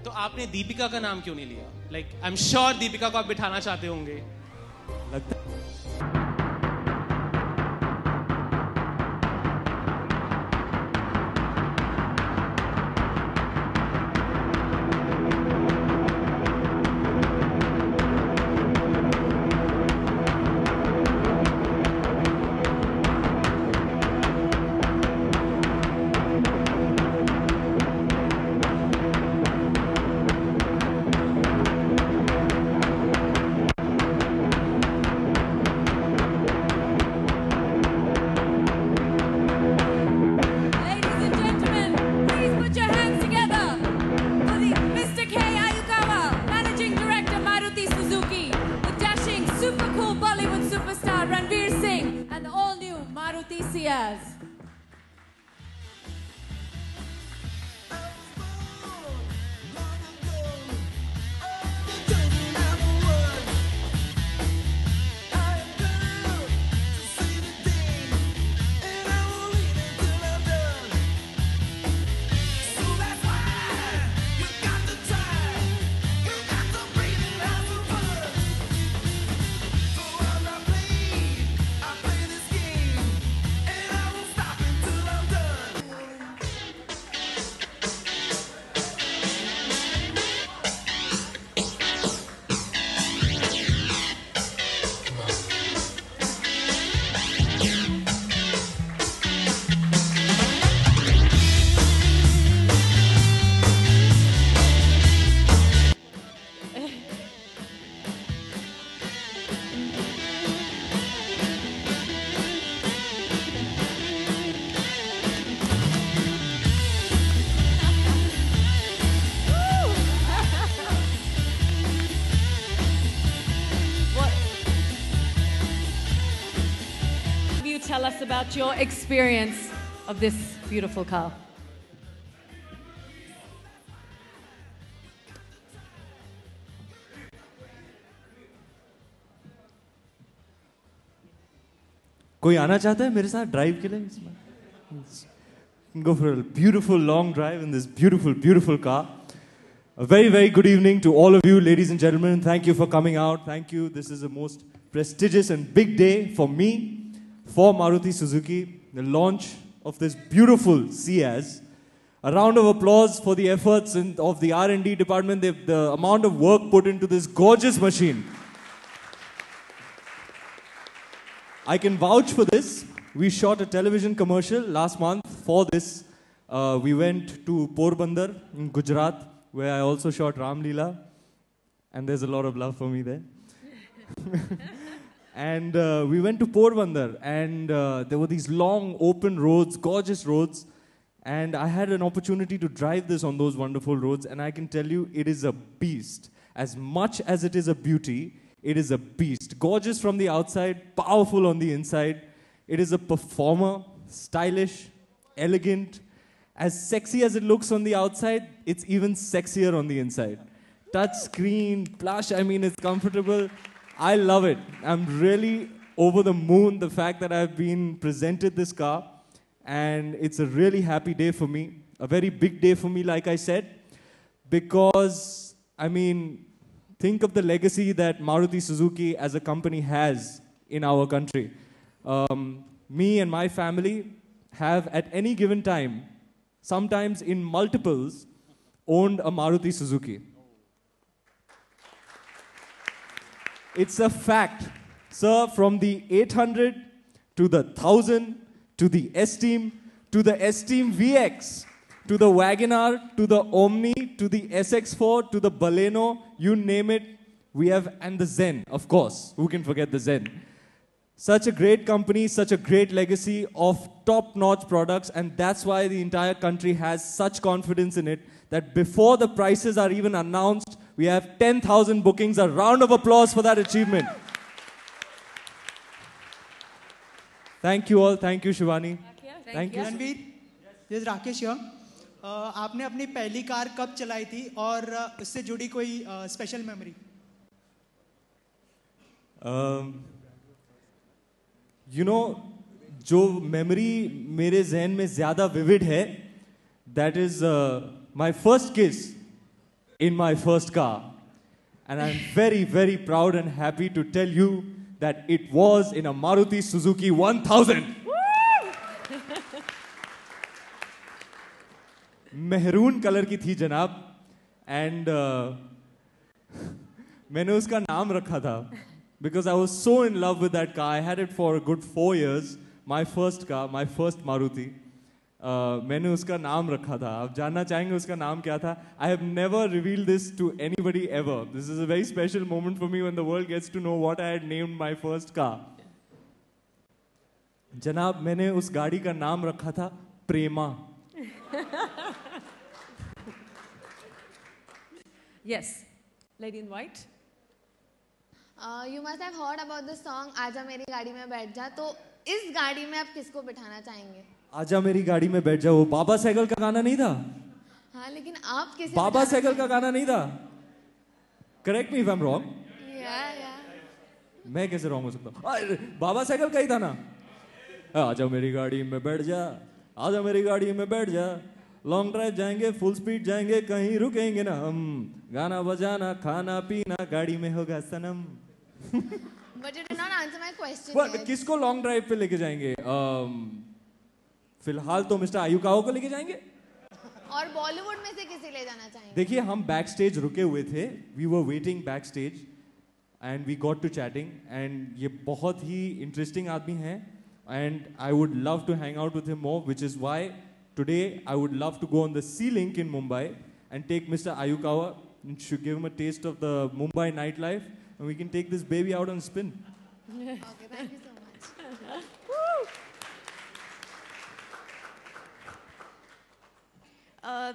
तो आपने दीपिका का नाम क्यों नहीं लिया? Like I am sure Deepika को आप बिठाना चाहते होंगे। लगता tell us about your experience of this beautiful car. कोई आना चाहता है मेरे साथ ड्राइव के लिए? Go for a beautiful long drive in this beautiful car. A very good evening to all of you, ladies and gentlemen. Thank you for coming out. Thank you. This is the most prestigious and big day for me, for Maruti Suzuki, the launch of this beautiful Ciaz. A round of applause for the efforts of the R&D department, the amount of work put into this gorgeous machine. I can vouch for this. We shot a television commercial last month for this. We went to Porbandar in Gujarat, where I also shot Ram Leela. And there's a lot of love for me there. And we went to Porbandar, and there were these long, open roads, gorgeous roads. And I had an opportunity to drive this on those wonderful roads, and I can tell you, it is a beast. As much as it is a beauty, it is a beast. Gorgeous from the outside, powerful on the inside. It is a performer, stylish, elegant. As sexy as it looks on the outside, it's even sexier on the inside. Touch screen, plush, I mean, it's comfortable. I love it. I'm really over the moon, the fact that I've been presented this car. And it's a really happy day for me. A very big day for me, like I said. Because, I mean, think of the legacy that Maruti Suzuki as a company has in our country. Me and my family have at any given time, sometimes in multiples, owned a Maruti Suzuki. It's a fact. Sir, from the 800 to the 1000 to the S-Team to the S-Team VX to the WagonR to the Omni to the SX4 to the Baleno, you name it, we have, and the Zen, of course. Who can forget the Zen? Such a great company, such a great legacy of top-notch products, and that's why the entire country has such confidence in it that before the prices are even announced, we have 10,000 bookings. A round of applause for that achievement. Thank you all. Thank you, Shivani. Thank you. Ranveer, this is Rakesh here. आपने अपनी पहली car कब चलाई थी और उससे जुड़ी कोई स्पेशल मेमोरी? You know, जो मेमोरी मेरे जहन में ज़्यादा विविड है, that is my first kiss in my first car. And I'm very, very proud and happy to tell you that it was in a Maruti Suzuki 1000. Maroon colour की थी जनाब, and मैंने उसका नाम रखा था because I was so in love with that car. I had it for a good 4 years. My first car, my first Maruti. मैंने उसका नाम रखा था. आप जानना चाहेंगे उसका नाम क्या था? I have never revealed this to anybody ever. This is a very special moment for me when the world gets to know what I had named my first car. जनाब, मैंने उस गाड़ी का नाम रखा था प्रेमा. Yes, lady in white. You must have heard about the song आजा मेरी गाड़ी में बैठ जा. तो इस गाड़ी में आप किसको बिठाना चाहेंगे? आजा मेरी गाड़ी में बैठ जाओ. बाबा सहगल का गाना नहीं था? हाँ, लेकिन आप किसे बाबा सहगल का गाना नहीं था? Correct me if I'm wrong. Yeah. मैं कैसे रॉन्ग हो सकता हूँ? बाबा सहगल का ही था ना? आजा मेरी गाड़ी में बैठ जा, आजा मेरी गाड़ी में बैठ जा, लॉन्ग ड्राइव जाएंगे, फुल स्पीड जाएंगे, कहीं रुकेंगे ना हम, गाना बजाना खाना पीना गाड़ी में होगा सनम. But you did not answer my question. But किसको लॉन्ग ड्राइव पे लेके जाएंगे? फिलहाल तो मिस्टर आयुकाओ को लेके जाएंगे. और बॉलीवुड में से किसे ले जाना चाहेंगे? देखिए, हम बैक स्टेज रुके हुए थे. We were waiting back stage and we got to chatting, and ये बहुत ही इंटरेस्टिंग आदमी है, and I would love to hang out with him more, which is why today I would love to go on the Sea Link in Mumbai and take Mr. Ayukawa and should give him a taste of the Mumbai nightlife, and we can take this baby out on a spin. Okay, thank you so much.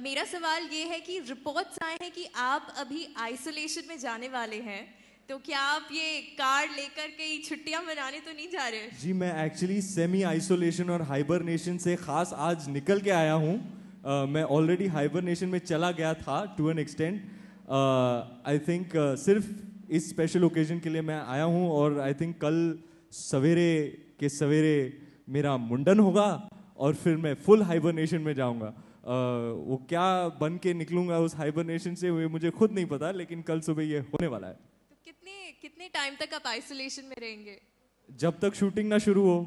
मेरा सवाल ये है कि reports आए हैं कि आप अभी आइसोलेशन में जाने वाले हैं, तो क्या आप ये कार्ड लेकर कई छुट्टियां मनाने तो नहीं जा रहे? जी, मैं एक्चुअली सेमी आइसोलेशन और हाइबरनेशन से खास आज निकल के आया हूँ. मैं ऑलरेडी हाइबरनेशन में चला गया था to an extent. I think सिर्फ इस स्पेशल ओकेजन के लिए मैं आया हूँ, और आई थिंक कल सवेरे के सवेरे मेरा मुंडन होगा और फिर मैं फुल हाइबरनेशन में जाऊँगा. वो क्या बन के निकलूंगा उस हाइबरनेशन से वो मुझे खुद नहीं पता, लेकिन कल सुबह ये होने वाला है. तो कितने टाइम तक आप आइसोलेशन में रहेंगे? जब तक शूटिंग ना शुरू हो.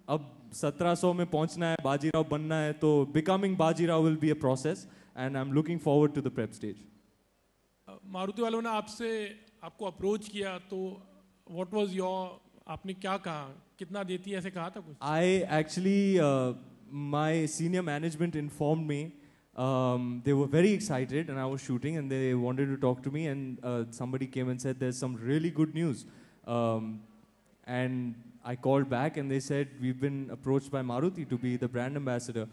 अब 1700 में पहुंचना है, बाजीराव बनना है, तो becoming Bajirao will be a process, and I am looking forward to the prep stage. Maruti वालों ने आपको अप्रोच किया, तो व्हाट वाज योर, आपने क्या कहा, कितना देती है, ऐसे कहा था कुछ? I actually my senior management informed me. They were very excited, and I was shooting, and they wanted to talk to me, and somebody came and said there's some really good news. And I called back, and they said we've been approached by Maruti to be the brand ambassador.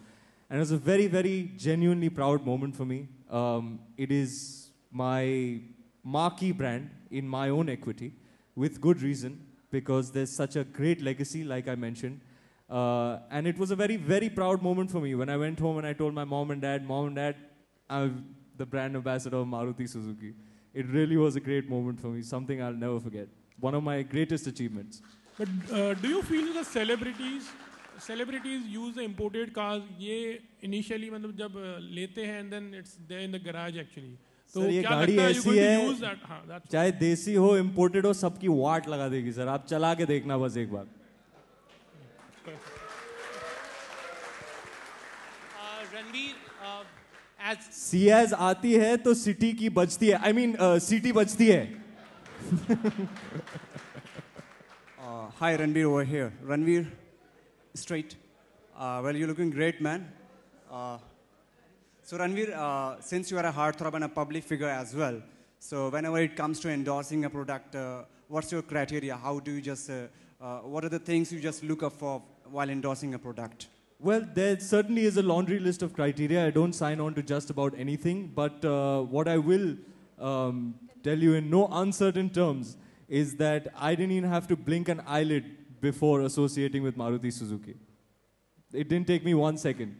And it was a very, very genuinely proud moment for me. It is my marquee brand in my own equity, with good reason, because there's such a great legacy, like I mentioned. And it was a very, very proud moment for me when I went home and I told my mom and dad, I'm the brand ambassador of Maruti Suzuki. It really was a great moment for me, something I'll never forget. One of my greatest achievements. But do you feel the celebrities use the imported cars? ये initially मतलब जब लेते हैं and then it's there in the garage actually. तो ये गाड़ी ऐसी है, चाहे देसी हो imported हो, सबकी वाट लगा देगी सर. आप चला के देखना बस एक बार. सियाज आती है तो सिटी की बजती है. I mean, सिटी बजती है. Hi, Ranveer over here. Ranveer, straight. Well, you're looking great, man. So Ranveer, since you are a heartthrob and a public figure as well, so whenever it comes to endorsing a product, what's your criteria? How do you just, what are the things you just look up for while endorsing a product? Well, there certainly is a laundry list of criteria. I don't sign on to just about anything, but what I will tell you in no uncertain terms is that I didn't even have to blink an eyelid before associating with Maruti Suzuki. It didn't take me 1 second.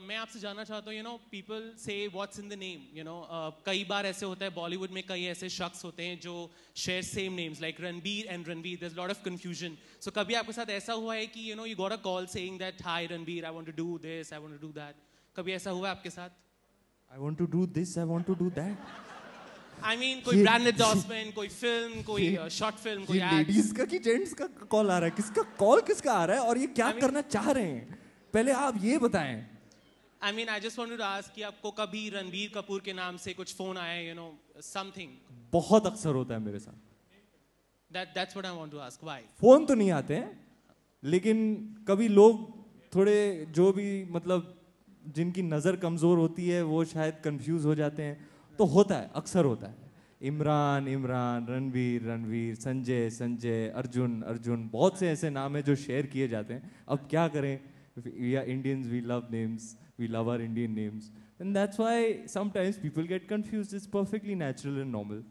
मैं आपसे जानना चाहता हूँ, you know, people say what's in the name, you know, कई बार ऐसे होता है बॉलीवुड में, कई ऐसे शख्स होते हैं जो share same names like Ranbir and Ranveer. There's a lot of confusion. So कभी आपके साथ ऐसा हुआ है कि you know you got a call saying that hi Ranbir, I want to do this, I want to do that. कभी ऐसा हुआ है आपके साथ? I want to do this, I want to do that. I mean, कोई brand endorsement, कोई film, कोई short film, कोई ads. लेडीज का कि जेंट्स का कॉल आ रहा है? किसका कॉल किसका आ रहा है और ये क्या करना चाह रहे हैं? पहले आप ये बताएं. I mean, I just wanted to ask कि आपको कभी रणबीर कपूर के नाम से कुछ फोन आया, you know, something. बहुत अक्सर होता है मेरे साथ. That's what I want to ask. Why? Phone तो नहीं आते हैं, लेकिन कभी लोग थोड़े जो भी मतलब जिनकी नजर कमजोर होती है वो शायद कंफ्यूज हो जाते हैं. तो होता है, अक्सर होता है. इमरान इमरान, रणवीर रणवीर, संजय संजय, अर्जुन अर्जुन, बहुत से ऐसे नाम हैं जो शेयर किए जाते हैं. अब क्या करें? We are Indians, we love names, we love our Indian names, and that's why sometimes people get confused. It's perfectly natural and normal.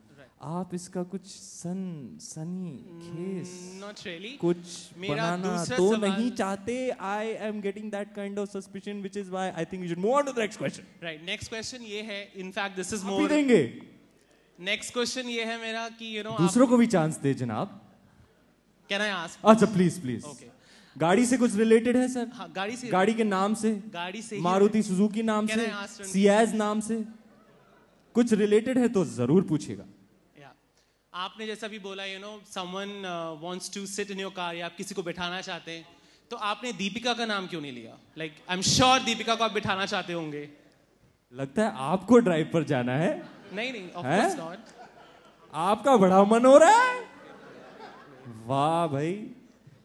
आप इसका कुछ सनी खेस Not really. कुछ मेरा बनाना दूसरा तो सवाल- नहीं चाहते. I am getting that kind of suspicion, which is why I think we should move on to the next question. Right. Next question ये है. In fact, this is आप more. भी देंगे? Next question ये है मेरा कि you know. दूसरों को भी चांस दे जनाब. Can I ask? अच्छा प्लीज प्लीज. Okay. गाड़ी से कुछ रिलेटेड है सर? हाँ, गाड़ी से. गाड़ी के नाम से, गाड़ी से ही- मारुति सुजुकी नाम Can से, I ask Ranveer? सियाज नाम से कुछ रिलेटेड है तो जरूर पूछिएगा. Yeah. आपने जैसा भी बोला, you know, someone wants to sit in your car या आप किसी को बिठाना चाहते हैं, तो आपने दीपिका का नाम क्यों नहीं लिया? Like, I'm sure दीपिका को आप बिठाना चाहते होंगे. लगता है आपको ड्राइव पर जाना है. नहीं, of हैं? course not. आपका बड़ा मन हो रहा है. वाह भाई.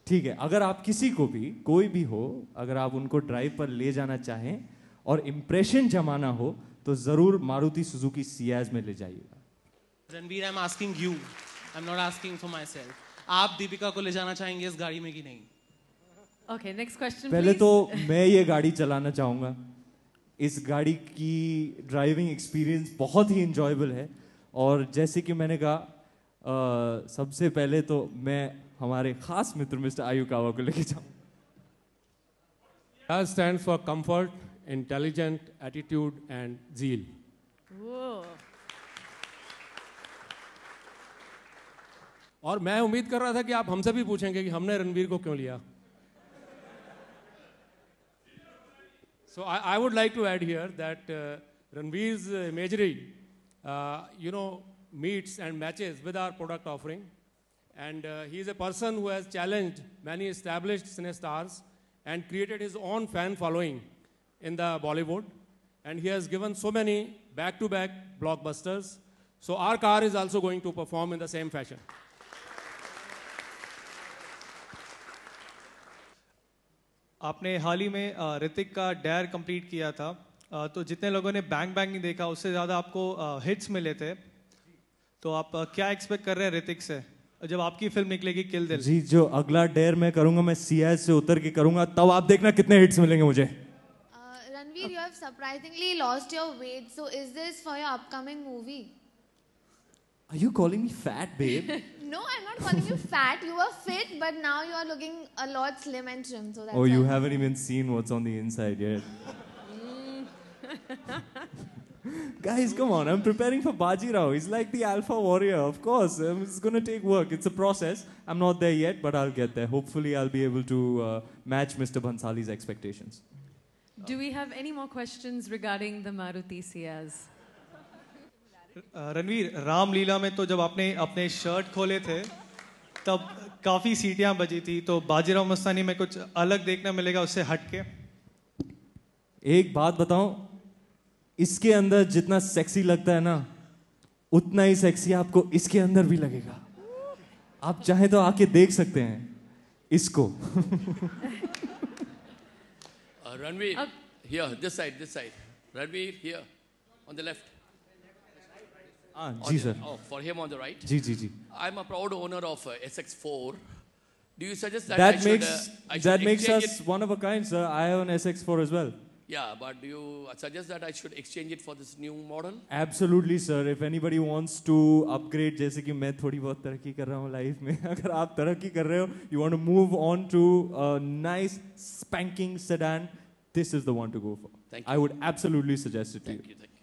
ठीक है, अगर आप किसी को भी, कोई भी हो, अगर आप उनको ड्राइव पर ले जाना चाहें और इंप्रेशन जमाना हो तो जरूर मारुति सुजुकी सियाज में ले जाइएगा. Ranbir, I'm asking you. I'm not asking for myself. आप दीपिका को ले जाना चाहेंगे इस गाड़ी में कि नहीं? Okay, next question, पहले please. तो मैं ये गाड़ी चलाना चाहूँगा. इस गाड़ी की ड्राइविंग एक्सपीरियंस बहुत ही इंजॉयबल है और जैसे कि मैंने कहा सबसे पहले तो मैं हमारे खास मित्र मिस्टर आयुकावा को लेके जाऊँ. That stands for comfort, intelligent, attitude and zeal. Whoa. और मैं उम्मीद कर रहा था कि आप हमसे भी पूछेंगे कि हमने रणवीर को क्यों लिया. So I would like to add here that Ranveer's imagery, you know, meets and matches with our product offering. And he is a person who has challenged many established cine stars and created his own fan following in the Bollywood. And he has given so many back-to-back blockbusters. So our car is also going to perform in the same fashion. आपने हाल ही में ऋतिक का dare complete किया था, तो जितने लोगों ने bang bang नहीं देखा उससे ज़्यादा आपको हिट्स मिले थे. तो आप क्या एक्सपेक्ट कर रहे हैं ऋतिक से जब आपकी फिल्म निकलेगी किल दिल? जी, जो अगला डेयर मैं करूंगा मैं सियाज से उतर के करूंगा, तब आप देखना कितने हिट्स मिलेंगे मुझे. Ranveer, you have surprisingly lost your weight. So is this for your upcoming movie? Are you calling me fat, babe? No, I'm not calling you fat. You were fit, but now you are looking a lot slim and trim. So that's Oh, you why. haven't even seen what's on the inside yet. Guys, come on. I'm preparing for Baji Rao. He's like the alpha warrior. Of course, it's going to take work. It's a process. I'm not there yet, but I'll get there. Hopefully, I'll be able to match Mr. Bhansali's expectations. Do we have any more questions regarding the Maruti Ciaz? Ranveer, Ramlila में तो जब आपने अपने shirt खोले थे तब काफी सीटियां बजी थी, तो बाजीराव मस्तानी में कुछ अलग देखना मिलेगा उससे हटके? एक बात बताऊं, इसके अंदर जितना सेक्सी लगता है ना, उतना ही सेक्सी आपको इसके अंदर भी लगेगा. आप चाहे तो आके देख सकते हैं इसको. Ranveer, here, this side. Ranveer, here, on the left. जी sir. Oh, for him on the right. जी. I'm a proud owner of SX4. Do you suggest that That I makes should exchange us it? one of a kind, sir. I have an SX4 as well. Yeah, but do you suggest that I should exchange it for this new model? Absolutely, sir. If anybody wants to upgrade, जैसे कि मैं थोड़ी बहुत तरक्की कर रहा हूँ life में, अगर आप तरक्की कर रहे हो, you want to move on to a nice spanking sedan, this is the one to go for. Thank you. I would absolutely suggest it to you. Thank you.